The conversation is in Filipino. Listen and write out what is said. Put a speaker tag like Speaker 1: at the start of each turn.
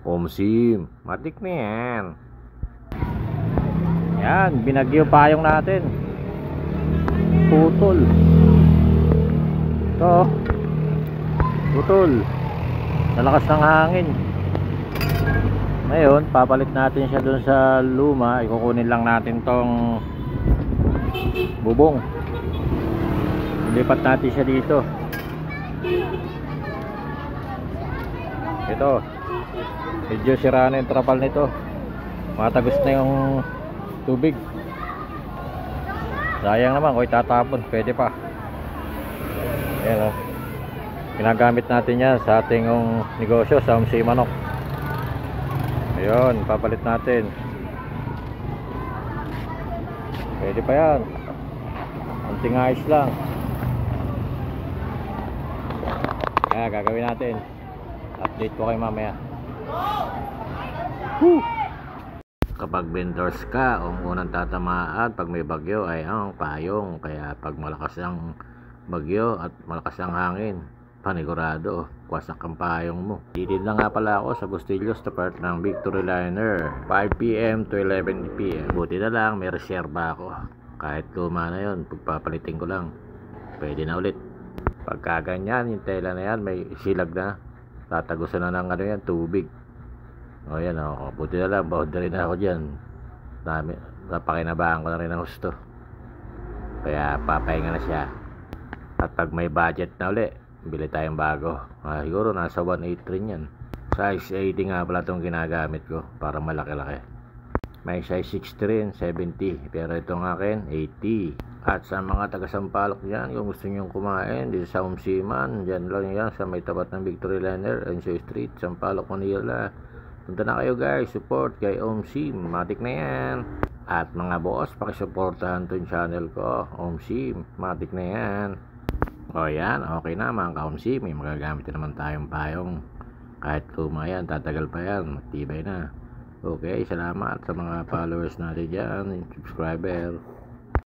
Speaker 1: Omsim, matik na yan. Yan, binagyo payong natin. Putol. Ito, putol. Nalakas ng hangin. Ngayon, papalit natin siya dun sa luma. Ikukunin lang natin tong bubong. Lipat natin siya dito. Ito, medyo sira na yung trapal nito. Matagos na yung tubig. Sayang naman kung itatapon, pwede pa. Ayan o. Ginagamit natin yan sa ating negosyo sa Omsim Manok. Ayun, papalit natin. Pwede pa yan. Konting ayos lang. Kaya gagawin natin. Update ko kayo mamaya. Kapag vendors ka, ang unang tatamaan pag may bagyo ay ang payong. Kaya pag malakas ang bagyo at malakas ang hangin, panigurado, wasak ang payong mo. Dito na nga pala ako sa Bustillos, tapat ng Victory Liner, 5 PM to 11 PM. Buti na lang may reserba ako. Kahit luma na yun, pagpapalitin ko lang, pwede na ulit. Pagka ganyan, yung tela na yan may silag na, tatagusan na ng ano yan, tubig. O yan o, buti na lang, bawad na rin ako dyan. Napakinabahan ko na rin ang gusto. Kaya papahinga na siya. At pag may budget na ulit, bili tayong bago. Siguro nasa 1.8 rin yan. Size 80 nga pala itong ginagamit ko, para malaki-laki. May size 60 rin, 70. Pero itong akin, 80. At sa mga taga-Sampaloc dyan, kung gusto nyo kumain dito sa Omsiman, dyan lang yan sa may tapat ng Victory Liner, Enjoy Street, Sampaloc, Manila. Punta na kayo guys, support kay Omsim, matik na yan. At mga boss, pakisuportahan to yung channel ko, Omsim, matik na yan. O yan, okay na mga ka-Omsim, may magagamit na naman tayong payong. Kahit luma yan, tatagal pa yan, matibay na. Okay, salamat sa mga followers natin dyan, subscriber.